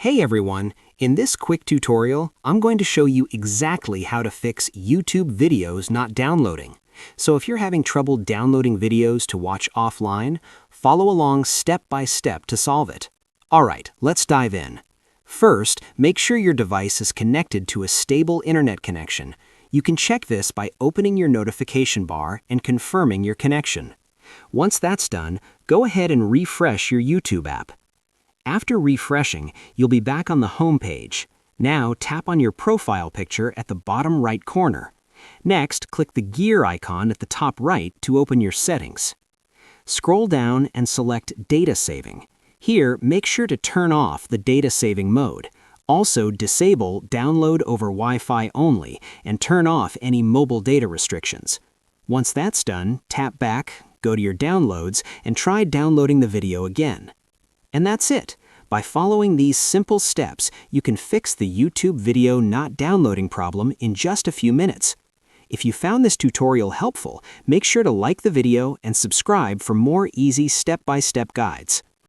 Hey everyone! In this quick tutorial, I'm going to show you exactly how to fix YouTube videos not downloading. So if you're having trouble downloading videos to watch offline, follow along step by step to solve it. Alright, let's dive in. First, make sure your device is connected to a stable internet connection. You can check this by opening your notification bar and confirming your connection. Once that's done, go ahead and refresh your YouTube app. After refreshing, you'll be back on the home page. Now tap on your profile picture at the bottom right corner. Next, click the gear icon at the top right to open your settings. Scroll down and select Data Saving. Here, make sure to turn off the data saving mode. Also, disable Download over Wi-Fi only and turn off any mobile data restrictions. Once that's done, tap back, go to your downloads, and try downloading the video again. And that's it. By following these simple steps, you can fix the YouTube video not downloading problem in just a few minutes. If you found this tutorial helpful, make sure to like the video and subscribe for more easy step-by-step guides.